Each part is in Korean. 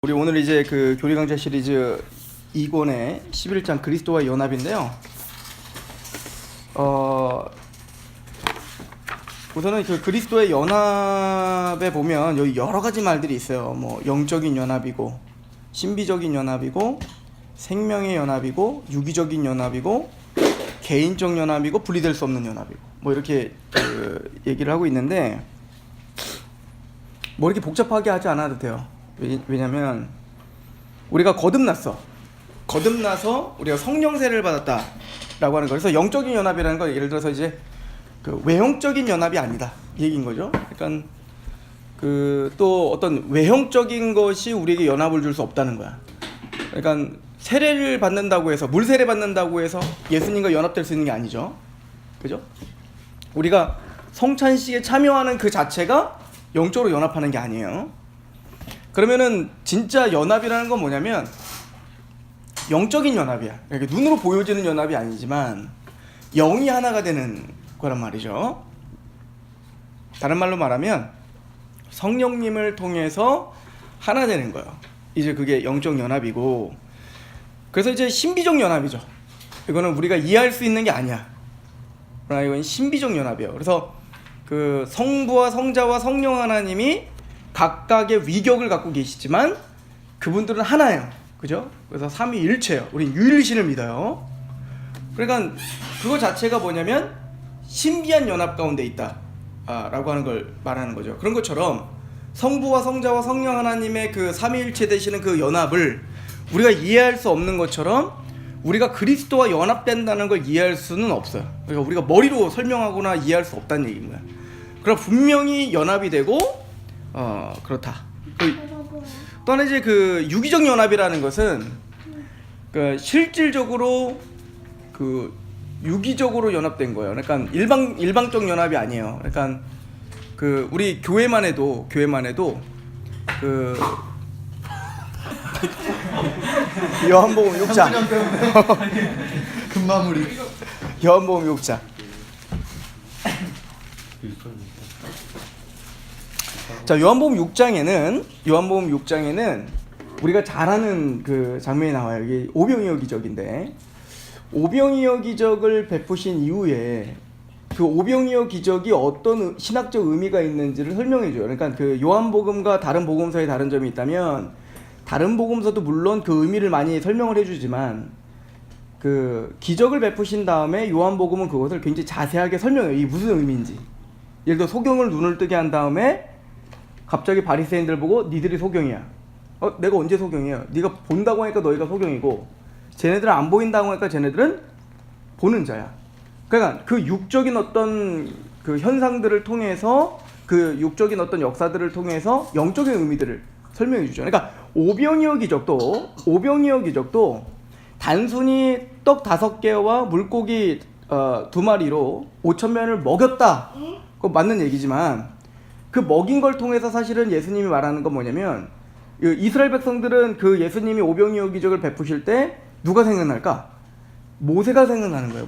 우리 오늘 이제 그 교리 강좌 시리즈 2권의 11장 그리스도와의 연합인데요. 우선은 그 그리스도의 연합에 보면 여기 여러 가지 말들이 있어요. 뭐 영적인 연합이고, 신비적인 연합이고, 생명의 연합이고, 유기적인 연합이고, 개인적 연합이고, 분리될 수 없는 연합이고, 뭐 이렇게 얘기를 하고 있는데 뭐 이렇게 복잡하게 하지 않아도 돼요. 왜냐면 우리가 거듭나서 우리가 성령세를 받았다라고 하는 거. 그래서 영적인 연합이라는 건 예를 들어서 이제 그 외형적인 연합이 아니다 이 얘기인 거죠. 그러니까 그 또 어떤 외형적인 것이 우리에게 연합을 줄 수 없다는 거야. 그러니까 세례를 받는다고 해서, 물세례 받는다고 해서 예수님과 연합될 수 있는 게 아니죠. 그죠? 우리가 성찬식에 참여하는 그 자체가 영적으로 연합하는 게 아니에요. 그러면은 진짜 연합이라는 건 뭐냐면 영적인 연합이야. 그러니까 눈으로 보여지는 연합이 아니지만 영이 하나가 되는 거란 말이죠. 다른 말로 말하면 성령님을 통해서 하나 되는 거예요. 이제 그게 영적 연합이고, 그래서 이제 신비적 연합이죠. 이거는 우리가 이해할 수 있는 게 아니야. 그러나 이건 신비적 연합이에요. 그래서 그 성부와 성자와 성령 하나님이 각각의 위격을 갖고 계시지만 그분들은 하나예요. 그죠? 그래서 삼위일체예요. 우린 유일신을 믿어요. 그러니까 그거 자체가 뭐냐면 신비한 연합 가운데 있다 라고 하는 걸 말하는 거죠. 그런 것처럼 성부와 성자와 성령 하나님의 그 삼위일체 되시는 그 연합을 우리가 이해할 수 없는 것처럼 우리가 그리스도와 연합된다는 걸 이해할 수는 없어요. 그러니까 우리가 머리로 설명하거나 이해할 수 없다는 얘기인 거야. 그럼 분명히 연합이 되고 그렇다. 또 하나 이제 그 유기적 연합이라는 것은 그 실질적으로 그 유기적으로 연합된 거예요. 그러니까 일방적 연합이 아니에요. 그러니까 그 우리 교회만 해도 그 요한복음 6장 금마무리. 요한복음 6장 자, 요한복음 6장에는 우리가 잘 아는 그 장면이 나와요. 이게 오병이어 기적인데, 오병이어 기적을 베푸신 이후에 그 오병이어 기적이 어떤 신학적 의미가 있는지를 설명해 줘요. 그러니까 그 요한복음과 다른 복음서에 다른 점이 있다면, 다른 복음서도 물론 그 의미를 많이 설명을 해 주지만 그 기적을 베푸신 다음에 요한복음은 그것을 굉장히 자세하게 설명해요. 이게 무슨 의미인지. 예를 들어 소경을 눈을 뜨게 한 다음에 갑자기 바리새인들 보고 니들이 소경이야. 내가 언제 소경이야? 네가 본다고 하니까 너희가 소경이고, 쟤네들은 안 보인다고 하니까 쟤네들은 보는 자야. 그러니까 그 육적인 어떤 그 현상들을 통해서, 그 육적인 어떤 역사들을 통해서 영적인 의미들을 설명해 주죠. 그러니까 오병이어 기적도 단순히 떡 5개와 물고기 2마리로 5,000명을 먹였다. 그거 맞는 얘기지만 그 먹인 걸 통해서 사실은 예수님이 말하는 건 뭐냐면, 이스라엘 백성들은 그 예수님이 오병이어 기적을 베푸실 때 누가 생각날까? 모세가 생각나는 거예요.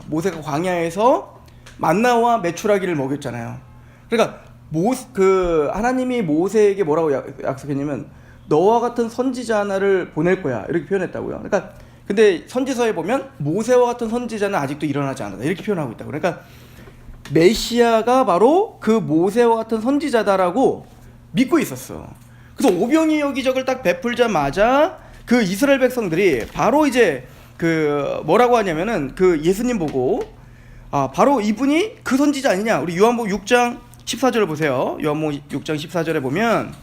모세가 광야에서 만나와 메추라기를 먹였잖아요. 그러니까 그 하나님이 모세에게 뭐라고 약속했냐면 너와 같은 선지자 하나를 보낼 거야, 이렇게 표현했다고요. 그러니까 근데 선지서에 보면 모세와 같은 선지자는 아직도 일어나지 않았다, 이렇게 표현하고 있다고. 그러니까 메시아가 바로 그 모세와 같은 선지자다라고 믿고 있었어. 그래서 오병이어 기적을 딱 베풀자마자 그 이스라엘 백성들이 바로 이제 그 뭐라고 하냐면은 그 예수님 보고 바로 이분이 그 선지자 아니냐. 우리 요한복음 6장 14절을 보세요. 요한복음 6장 14절에 보면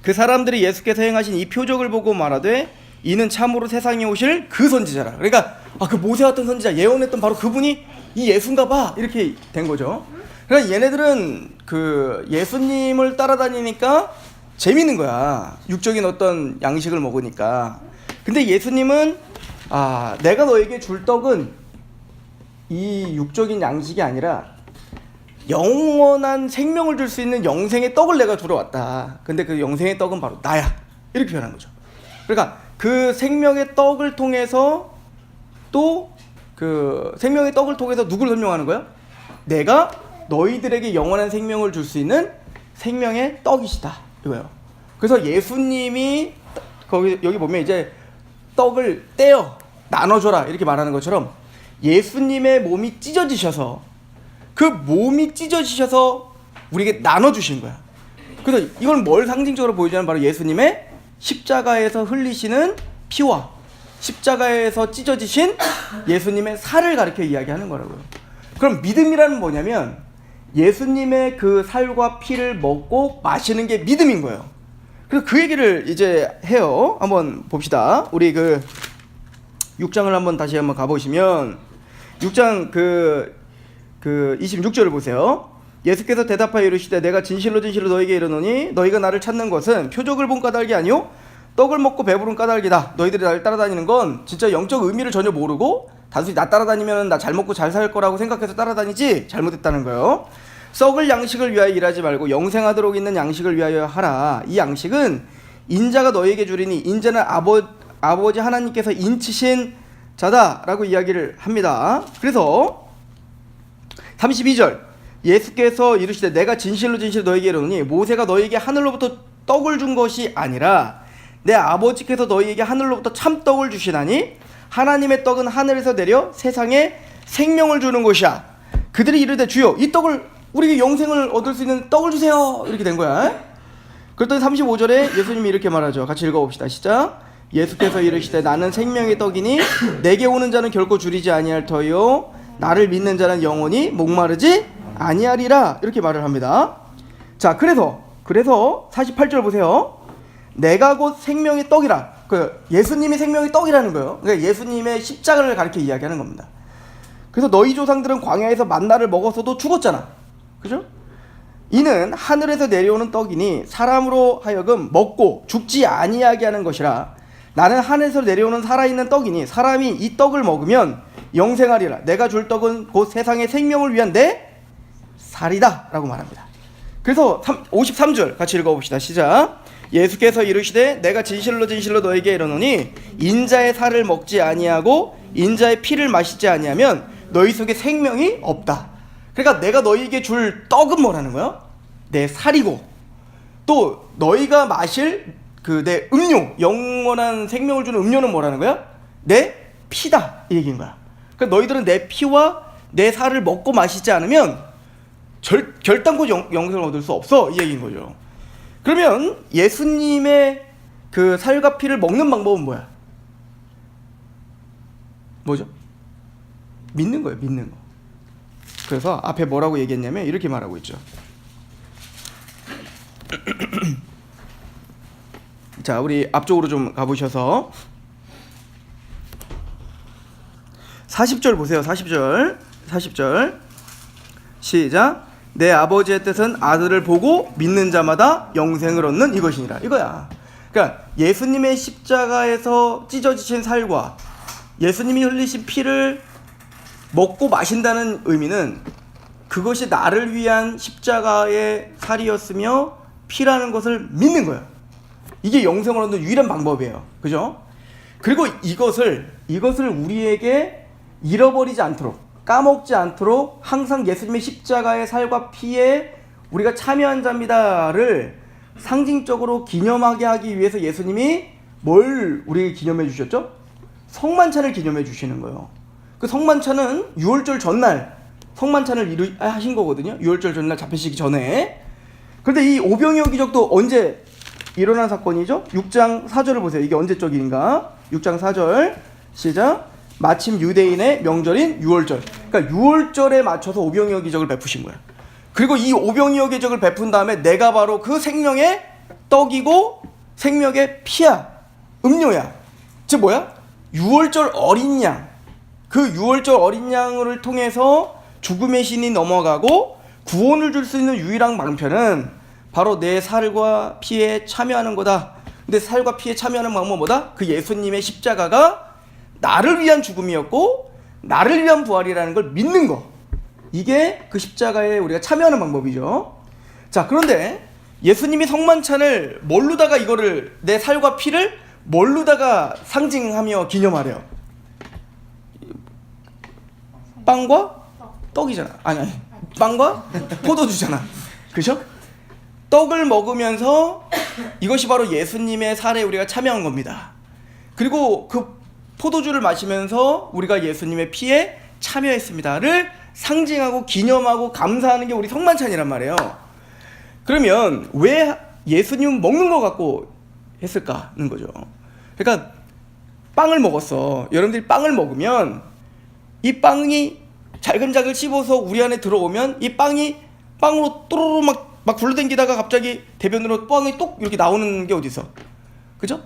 그 사람들이 예수께서 행하신 이 표적을 보고 말하되 이는 참으로 세상에 오실 그 선지자라. 그러니까 그 모세 같은 선지자 예언했던 바로 그분이 이 예수인가 봐, 이렇게 된 거죠. 그러니까 얘네들은 그 예수님을 따라다니니까 재밌는 거야. 육적인 어떤 양식을 먹으니까. 근데 예수님은 내가 너에게 줄 떡은 이 육적인 양식이 아니라 영원한 생명을 줄 수 있는 영생의 떡을 내가 주러 왔다. 근데 그 영생의 떡은 바로 나야, 이렇게 표현한 거죠. 그러니까 그 생명의 떡을 통해서 또 그 생명의 떡을 통해서 누구를 설명하는 거야? 내가 너희들에게 영원한 생명을 줄 수 있는 생명의 떡이시다, 이거예요. 그래서 예수님이 여기 보면 이제 떡을 떼어 나눠줘라 이렇게 말하는 것처럼 예수님의 몸이 찢어지셔서 그 몸이 찢어지셔서 우리에게 나눠주신 거야. 그래서 이건 뭘 상징적으로 보여주냐면 바로 예수님의 십자가에서 흘리시는 피와 십자가에서 찢어지신 예수님의 살을 가리켜 이야기하는 거라고요. 그럼 믿음이라는 뭐냐면 예수님의 그 살과 피를 먹고 마시는 게 믿음인 거예요. 그래서 그 얘기를 이제 해요. 한번 봅시다. 우리 그 6장을 한번 다시 한번 가보시면 6장 그 26절을 보세요. 예수께서 대답하여 이르시되 내가 진실로 진실로 너에게 이르노니 너희가 나를 찾는 것은 표적을 본 까닭이 아니요 떡을 먹고 배부른 까닭이다. 너희들이 나를 따라다니는 건 진짜 영적 의미를 전혀 모르고 단순히 나 따라다니면 나 잘 먹고 잘 살 거라고 생각해서 따라다니지 잘못했다는 거예요. 썩을 양식을 위하여 일하지 말고 영생하도록 있는 양식을 위하여 하라. 이 양식은 인자가 너희에게 주리니 인자는 아버지 하나님께서 인치신 자다라고 이야기를 합니다. 그래서 32절 예수께서 이르시되 내가 진실로 진실로 너희에게 이르노니 모세가 너희에게 하늘로부터 떡을 준 것이 아니라 내 아버지께서 너희에게 하늘로부터 참떡을 주시나니 하나님의 떡은 하늘에서 내려 세상에 생명을 주는 것이야. 그들이 이르되 주여 이 떡을 우리에게 영생을 얻을 수 있는 떡을 주세요. 이렇게 된 거야. 그랬더니 35절에 예수님이 이렇게 말하죠. 같이 읽어봅시다. 시작. 예수께서 이르시되 나는 생명의 떡이니 내게 오는 자는 결코 줄이지 아니할 터요 나를 믿는 자는 영원히 목마르지 아니하리라. 이렇게 말을 합니다. 자, 그래서 48절 보세요. 내가 곧 생명의 떡이라. 그 예수님이 생명의 떡이라는 거예요. 그러니까 예수님의 십자가를 가리켜 이야기하는 겁니다. 그래서 너희 조상들은 광야에서 만나를 먹어서도 죽었잖아. 그죠? 이는 하늘에서 내려오는 떡이니 사람으로 하여금 먹고 죽지 아니하게 하는 것이라. 나는 하늘에서 내려오는 살아있는 떡이니 사람이 이 떡을 먹으면 영생하리라. 내가 줄 떡은 곧 세상의 생명을 위한 내 살이다 라고 말합니다. 그래서 53절 같이 읽어봅시다. 시작. 예수께서 이르시되 내가 진실로 진실로 너에게 이르노니 인자의 살을 먹지 아니하고 인자의 피를 마시지 아니하면 너희 속에 생명이 없다. 그러니까 내가 너희에게 줄 떡은 뭐라는 거야? 내 살이고 또 너희가 마실 그 내 음료, 영원한 생명을 주는 음료는 뭐라는 거야? 내 피다 이 얘기인 거야. 그러니까 너희들은 내 피와 내 살을 먹고 마시지 않으면 결단코 영생을 얻을 수 없어 이 얘기인 거죠. 그러면 예수님의 그 살과 피를 먹는 방법은 뭐야? 뭐죠? 믿는 거예요. 믿는 거. 그래서 앞에 뭐라고 얘기했냐면 이렇게 말하고 있죠. 자, 우리 앞쪽으로 좀 가보셔서 40절 보세요. 40절 시작. 내 아버지의 뜻은 아들을 보고 믿는 자마다 영생을 얻는 이것이니라. 이거야. 그러니까 예수님의 십자가에서 찢어지신 살과 예수님이 흘리신 피를 먹고 마신다는 의미는 그것이 나를 위한 십자가의 살이었으며 피라는 것을 믿는 거예요. 이게 영생을 얻는 유일한 방법이에요. 그죠? 그리고 이것을 우리에게 잃어버리지 않도록, 까먹지 않도록 항상 예수님의 십자가의 살과 피에 우리가 참여한 자입니다를 상징적으로 기념하게 하기 위해서 예수님이 뭘 우리에게 기념해 주셨죠? 성만찬을 기념해 주시는 거예요. 그 성만찬은 유월절 전날 성만찬을 하신 거거든요. 유월절 전날 잡히시기 전에. 그런데 이 오병이어 기적도 언제 일어난 사건이죠? 6장 4절을 보세요. 이게 언제적인가? 6장 4절 시작. 마침 유대인의 명절인 유월절. 그러니까 유월절에 맞춰서 오병이어 기적을 베푸신 거야. 그리고 이 오병이어 기적을 베푼 다음에 내가 바로 그 생명의 떡이고 생명의 피야, 음료야. 즉 뭐야? 유월절 어린 양. 그 유월절 어린 양을 통해서 죽음의 신이 넘어가고 구원을 줄 수 있는 유일한 방편은 바로 내 살과 피에 참여하는 거다. 근데 살과 피에 참여하는 방법은 뭐다? 그 예수님의 십자가가 나를 위한 죽음이었고 나를 위한 부활이라는 걸 믿는 거. 이게 그 십자가에 우리가 참여하는 방법이죠. 자, 그런데 예수님이 성만찬을 뭘로다가 이거를 내 살과 피를 뭘로다가 상징하며 기념하래요? 빵과 떡이잖아. 아니 빵과 포도주잖아. 그죠? 떡을 먹으면서 이것이 바로 예수님의 살에 우리가 참여한 겁니다. 그리고 그 포도주를 마시면서 우리가 예수님의 피에 참여했습니다를 상징하고 기념하고 감사하는 게 우리 성만찬이란 말이에요. 그러면 왜 예수님은 먹는 거 갖고 했을까는 거죠. 그러니까 빵을 먹었어. 여러분들이 빵을 먹으면 이 빵이 잘근잘근 씹어서 우리 안에 들어오면 이 빵이 빵으로 또로로 막 굴러댕기다가 갑자기 대변으로 빵이 똑 이렇게 나오는 게 어디 있어? 그죠?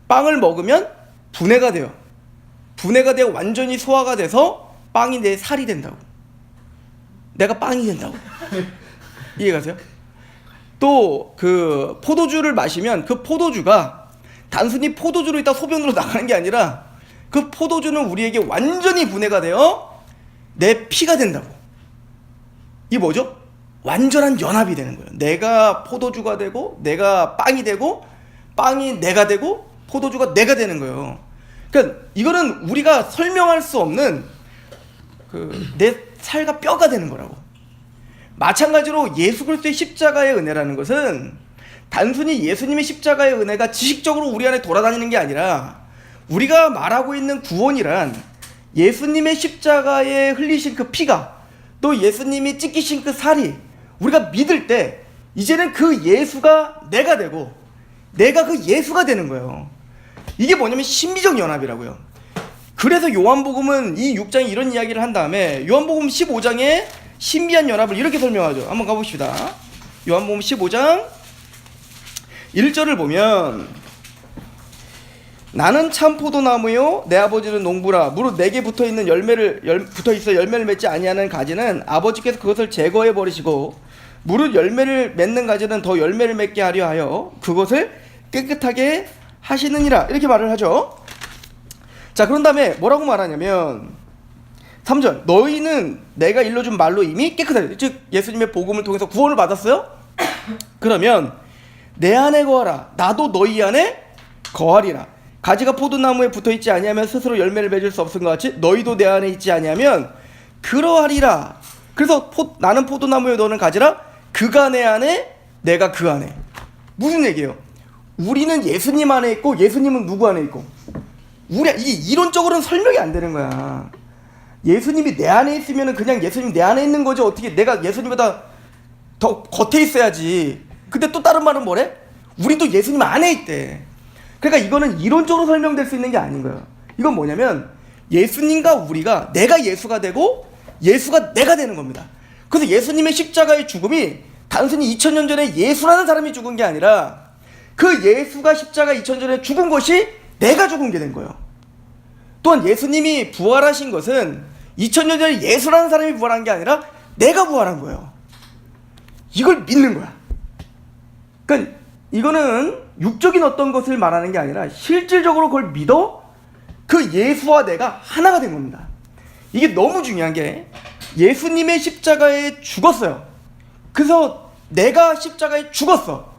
빵을 먹으면 분해가 돼요. 분해가 되고 완전히 소화가 돼서 빵이 내 살이 된다고. 내가 빵이 된다고. 이해가세요? 또 그 포도주를 마시면 그 포도주가 단순히 포도주로 있다 소변으로 나가는 게 아니라 그 포도주는 우리에게 완전히 분해가 되어 내 피가 된다고. 이게 뭐죠? 완전한 연합이 되는 거예요. 내가 포도주가 되고 내가 빵이 되고 빵이 내가 되고 포도주가 내가 되는 거예요. 그러니까 이거는 우리가 설명할 수 없는 내 살과 뼈가 되는 거라고. 마찬가지로 예수 그리스도의 십자가의 은혜라는 것은 단순히 예수님의 십자가의 은혜가 지식적으로 우리 안에 돌아다니는 게 아니라 우리가 말하고 있는 구원이란 예수님의 십자가에 흘리신 그 피가 또 예수님이 찢기신 그 살이 우리가 믿을 때 이제는 그 예수가 내가 되고 내가 그 예수가 되는 거예요. 이게 뭐냐면 신비적 연합이라고요. 그래서 요한복음은 이 6장에 이런 이야기를 한 다음에 요한복음 15장에 신비한 연합을 이렇게 설명하죠. 한번 가봅시다. 요한복음 15장 1절을 보면 나는 참 포도나무요 내 아버지는 농부라. 무릇 내게 붙어있는 붙어있어 열매를 맺지 아니하는 가지는 아버지께서 그것을 제거해 버리시고 무릇 열매를 맺는 가지는 더 열매를 맺게 하려 하여 그것을 깨끗하게 하시느니라. 이렇게 말을 하죠. 자, 그런 다음에 뭐라고 말하냐면 3절 너희는 내가 일러준 말로 이미 깨끗하다. 즉 예수님의 복음을 통해서 구원을 받았어요. 그러면 내 안에 거하라 나도 너희 안에 거하리라. 가지가 포도나무에 붙어있지 아니하면 스스로 열매를 맺을 수 없은 것 같이 너희도 내 안에 있지 아니하면 그러하리라. 그래서 나는 포도나무에 너는 가지라. 그가 내 안에 내가 그 안에. 무슨 얘기예요? 우리는 예수님 안에 있고 예수님은 누구 안에 있고. 이게 이론적으로는 설명이 안 되는 거야. 예수님이 내 안에 있으면 그냥 예수님 내 안에 있는 거지. 어떻게 내가 예수님보다 더 겉에 있어야지. 근데 또 다른 말은 뭐래? 우리도 예수님 안에 있대. 그러니까 이거는 이론적으로 설명될 수 있는 게 아닌 거예요. 이건 뭐냐면 예수님과 우리가 내가 예수가 되고 예수가 내가 되는 겁니다. 그래서 예수님의 십자가의 죽음이 단순히 2000년 전에 예수라는 사람이 죽은 게 아니라 그 예수가 십자가 2000년 전에 죽은 것이 내가 죽은 게 된 거예요. 또한 예수님이 부활하신 것은 2000년 전에 예수라는 사람이 부활한 게 아니라 내가 부활한 거예요. 이걸 믿는 거야. 그러니까 이거는 육적인 어떤 것을 말하는 게 아니라 실질적으로 그걸 믿어 그 예수와 내가 하나가 된 겁니다. 이게 너무 중요한 게 예수님의 십자가에 죽었어요. 그래서 내가 십자가에 죽었어.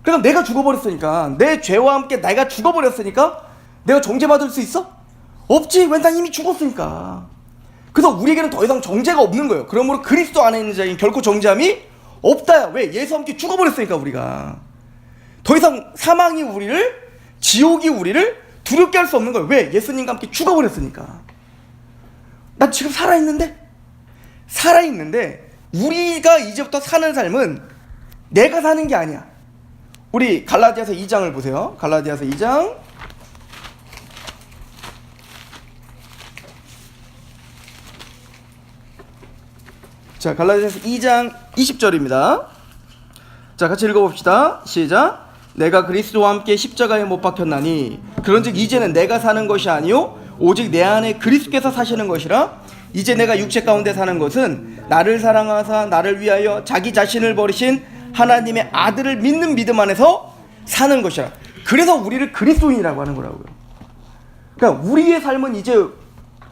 그래서 내가 죽어버렸으니까 내 죄와 함께 내가 죽어버렸으니까 내가 정죄받을 수 있어? 없지. 왜? 난 이미 죽었으니까. 그래서 우리에게는 더 이상 정죄가 없는 거예요. 그러므로 그리스도 안에 있는 자에게는 결코 정죄함이 없다. 왜? 예수와 함께 죽어버렸으니까 우리가. 더 이상 사망이 우리를 지옥이 우리를 두렵게 할 수 없는 거예요. 왜? 예수님과 함께 죽어버렸으니까. 난 지금 살아있는데 우리가 이제부터 사는 삶은 내가 사는 게 아니야. 우리 갈라디아서 2장을 보세요. 갈라디아서 2장 자, 갈라디아서 2장 20절입니다. 자, 같이 읽어봅시다. 시작. 내가 그리스도와 함께 십자가에 못 박혔나니 그런즉 이제는 내가 사는 것이 아니요 오직 내 안에 그리스도께서 사시는 것이라. 이제 내가 육체 가운데 사는 것은 나를 사랑하사 나를 위하여 자기 자신을 버리신 하나님의 아들을 믿는 믿음 안에서 사는 것이라. 그래서 우리를 그리스도인이라고 하는 거라고요. 그러니까 우리의 삶은 이제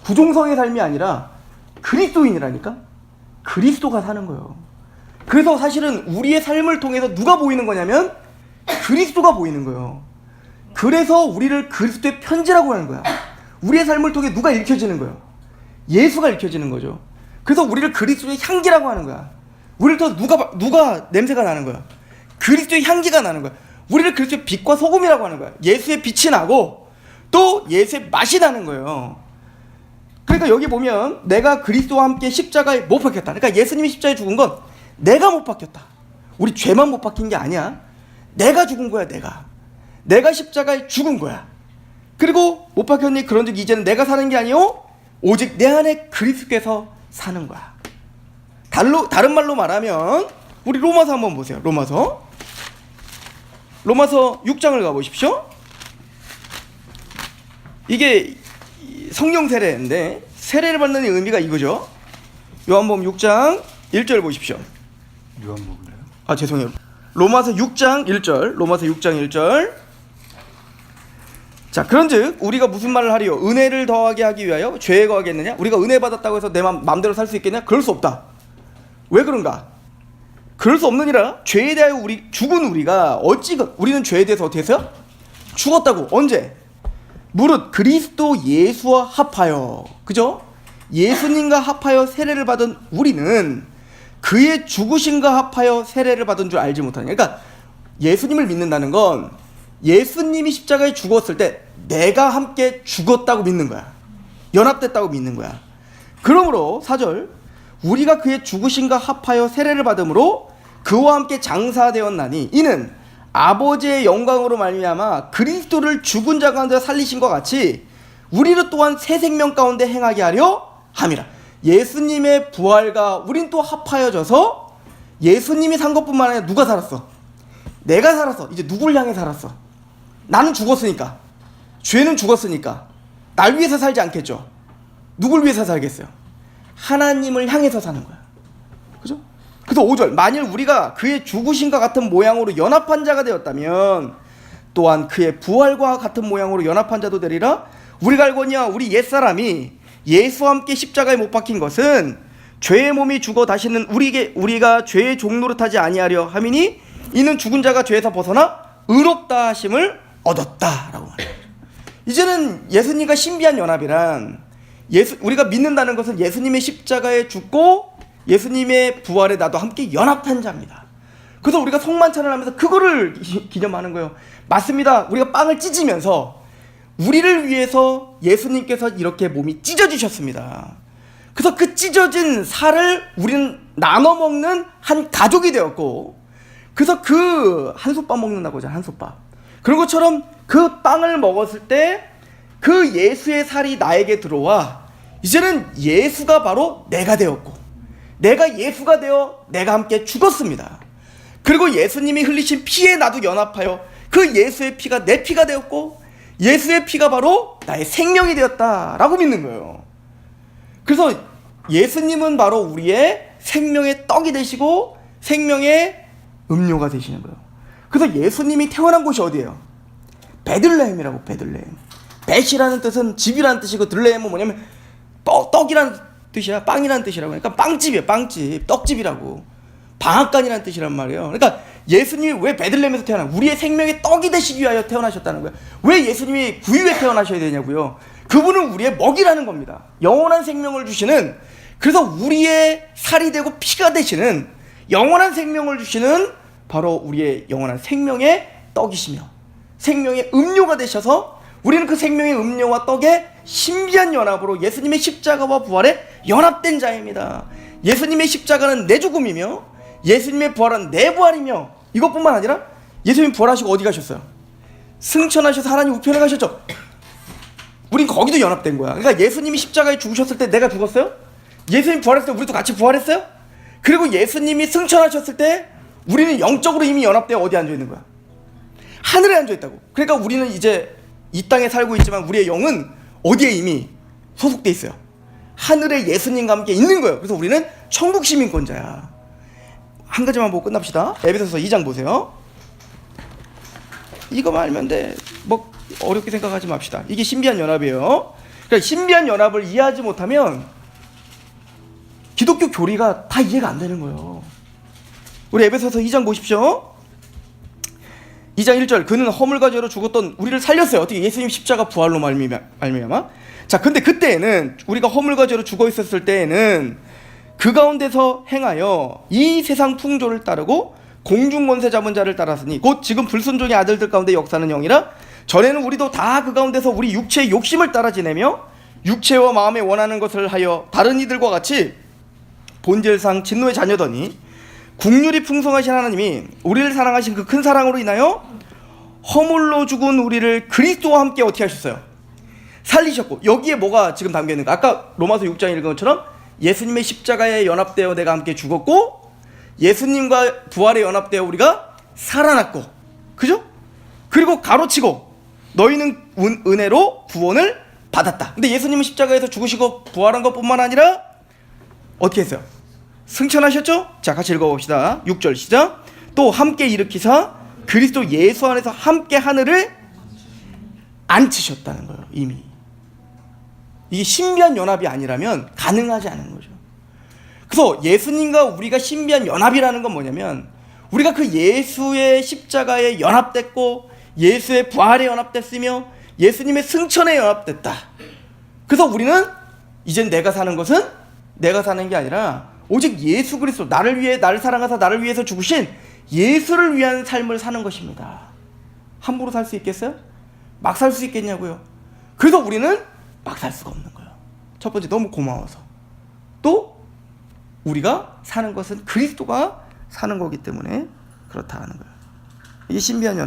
구종성의 삶이 아니라 그리스도인이라니까. 그리스도가 사는 거예요. 그래서 사실은 우리의 삶을 통해서 누가 보이는 거냐면 그리스도가 보이는 거예요. 그래서 우리를 그리스도의 편지라고 하는 거야. 우리의 삶을 통해 누가 읽혀지는 거예요? 예수가 읽혀지는 거죠. 그래서 우리를 그리스도의 향기라고 하는 거야. 우리를 통해 누가 냄새가 나는 거야? 그리스도의 향기가 나는 거야. 우리를 그리스도의 빛과 소금이라고 하는 거야. 예수의 빛이 나고 또 예수의 맛이 나는 거예요. 그러니까 여기 보면 내가 그리스도와 함께 십자가에 못 박혔다. 그러니까 예수님이 십자가에 죽은 건 내가 못 박혔다. 우리 죄만 못 박힌 게 아니야. 내가 죽은 거야. 내가 십자가에 죽은 거야. 그리고 못 박혔니? 그런즉 이제는 내가 사는 게 아니요 오직 내 안에 그리스도께서 사는 거야. 다른 말로 말하면 우리 로마서 한번 보세요. 로마서 6장을 가보십시오. 이게 성령 세례인데 세례를 받는 의미가 이거죠. 요한복음 6장 1절 보십시오. 요한복음이요? 죄송해요. 로마서 6장 1절. 자, 그런즉 우리가 무슨 말을 하리요? 은혜를 더하게 하기 위하여 죄에 거하겠느냐? 우리가 은혜 받았다고 해서 내 마음대로 살 수 있겠냐? 그럴 수 없다. 왜 그런가? 그럴 수 없느니라. 죄에 대하여 죽은 우리가 우리는 죄에 대해서 어떻게 했어요? 죽었다고. 언제? 무릇 그리스도 예수와 합하여, 그죠? 예수님과 합하여 세례를 받은 우리는 그의 죽으심과 합하여 세례를 받은 줄 알지 못하냐. 그러니까 예수님을 믿는다는 건 예수님이 십자가에 죽었을 때 내가 함께 죽었다고 믿는 거야. 연합됐다고 믿는 거야. 그러므로 4절 우리가 그의 죽으심과 합하여 세례를 받음으로 그와 함께 장사되었나니 이는 아버지의 영광으로 말미암아 그리스도를 죽은 자 가운데 살리신 것 같이 우리를 또한 새 생명 가운데 행하게 하려 함이라. 예수님의 부활과 우린 또 합하여져서 예수님이 산 것뿐만 아니라 누가 살았어? 내가 살았어. 이제 누굴 향해 살았어? 나는 죽었으니까, 죄는 죽었으니까 날 위해서 살지 않겠죠. 누굴 위해서 살겠어요? 하나님을 향해서 사는 거야. 그죠? 그래서 5절 만일 우리가 그의 죽으심과 같은 모양으로 연합한 자가 되었다면 또한 그의 부활과 같은 모양으로 연합한 자도 되리라. 우리가 알거니와 우리 옛사람이 예수와 함께 십자가에 못 박힌 것은 죄의 몸이 죽어 다시는 우리가 죄의 종노릇하지 아니하려 함이니 이는 죽은 자가 죄에서 벗어나 의롭다 하심을 얻었다라고 말해요. 이제는 예수님과 신비한 연합이란 우리가 믿는다는 것은 예수님의 십자가에 죽고 예수님의 부활에 나도 함께 연합한 자입니다. 그래서 우리가 성만찬을 하면서 그거를 기념하는 거예요. 맞습니다. 우리가 빵을 찢으면서 우리를 위해서 예수님께서 이렇게 몸이 찢어지셨습니다. 그래서 그 찢어진 살을 우리는 나눠 먹는 한 가족이 되었고, 그래서 그 한솥밥 먹는다고 하잖아요. 한솥밥. 그런 것처럼 그 빵을 먹었을 때 그 예수의 살이 나에게 들어와 이제는 예수가 바로 내가 되었고 내가 예수가 되어 내가 함께 죽었습니다. 그리고 예수님이 흘리신 피에 나도 연합하여 그 예수의 피가 내 피가 되었고 예수의 피가 바로 나의 생명이 되었다라고 믿는 거예요. 그래서 예수님은 바로 우리의 생명의 떡이 되시고 생명의 음료가 되시는 거예요. 그래서 예수님이 태어난 곳이 어디예요? 베들레헴이라고. 베들레헴. 벳이라는 뜻은 집이라는 뜻이고 들레헴은 뭐냐면 떡이라는 뜻이야. 빵이라는 뜻이라고. 그러니까 빵집이에요. 빵집. 떡집이라고. 방앗간이라는 뜻이란 말이에요. 그러니까 예수님이 왜 베들레헴에서 태어나? 우리의 생명의 떡이 되시기 위하여 태어나셨다는 거예요. 왜 예수님이 구유에 태어나셔야 되냐고요? 그분은 우리의 먹이라는 겁니다. 영원한 생명을 주시는, 그래서 우리의 살이 되고 피가 되시는 영원한 생명을 주시는 바로 우리의 영원한 생명의 떡이시며 생명의 음료가 되셔서 우리는 그 생명의 음료와 떡의 신비한 연합으로 예수님의 십자가와 부활에 연합된 자입니다. 예수님의 십자가는 내 죽음이며 예수님의 부활은 내 부활이며, 이것뿐만 아니라 예수님 부활하시고 어디 가셨어요? 승천하셔서 하나님 우편에 가셨죠. 우린 거기도 연합된 거야. 그러니까 예수님이 십자가에 죽으셨을 때 내가 죽었어요? 예수님 부활했을 때 우리도 같이 부활했어요? 그리고 예수님이 승천하셨을 때 우리는 영적으로 이미 연합되어 어디 앉아 있는 거야? 하늘에 앉아 있다고. 그러니까 우리는 이제 이 땅에 살고 있지만 우리의 영은 어디에 이미 소속돼 있어요? 하늘에 예수님과 함께 있는 거예요. 그래서 우리는 천국 시민권자야. 한 가지만 보고 끝납시다. 에베소서 2장 보세요. 이거만 알면 돼. 뭐 어렵게 생각하지 맙시다. 이게 신비한 연합이에요. 그러니까 신비한 연합을 이해하지 못하면 기독교 교리가 다 이해가 안 되는 거예요. 우리 에베소서 2장 보십시오. 2장 1절 그는 허물과 죄로 죽었던 우리를 살렸어요. 어떻게? 예수님 십자가 부활로 말미암아. 자, 근데 그때에는 우리가 허물과 죄로 죽어 있었을 때에는 그 가운데서 행하여 이 세상 풍조를 따르고 공중권세 잡은 자를 따랐으니 곧 지금 불순종의 아들들 가운데 역사는 영이라. 전에는 우리도 다 그 가운데서 우리 육체의 욕심을 따라 지내며 육체와 마음에 원하는 것을 하여 다른 이들과 같이 본질상 진노의 자녀더니 국률이 풍성하신 하나님이 우리를 사랑하신 그 큰 사랑으로 인하여 허물로 죽은 우리를 그리스도와 함께 어떻게 하셨어요? 살리셨고. 여기에 뭐가 지금 담겨 있는가? 아까 로마서 6장 읽은 것처럼 예수님의 십자가에 연합되어 내가 함께 죽었고 예수님과 부활에 연합되어 우리가 살아났고, 그죠? 그리고 가로치고 너희는 은혜로 구원을 받았다. 근데 예수님은 십자가에서 죽으시고 부활한 것뿐만 아니라 어떻게 했어요? 승천하셨죠? 자, 같이 읽어봅시다. 6절 시작. 또 함께 일으키사 그리스도 예수 안에서 함께 하늘을 앉히셨다는 거예요. 이미 이게 신비한 연합이 아니라면 가능하지 않은 거죠. 그래서 예수님과 우리가 신비한 연합이라는 건 뭐냐면 우리가 그 예수의 십자가에 연합됐고 예수의 부활에 연합됐으며 예수님의 승천에 연합됐다. 그래서 우리는 이젠 내가 사는 것은 내가 사는 게 아니라 오직 예수 그리스도, 나를 위해, 나를 사랑하사 나를 위해서 죽으신 예수를 위한 삶을 사는 것입니다. 함부로 살 수 있겠어요? 막 살 수 있겠냐고요. 그래서 우리는 막 살 수가 없는 거예요. 첫 번째, 너무 고마워서. 또 우리가 사는 것은 그리스도가 사는 거기 때문에 그렇다는 거예요. 이게 신비한 연합.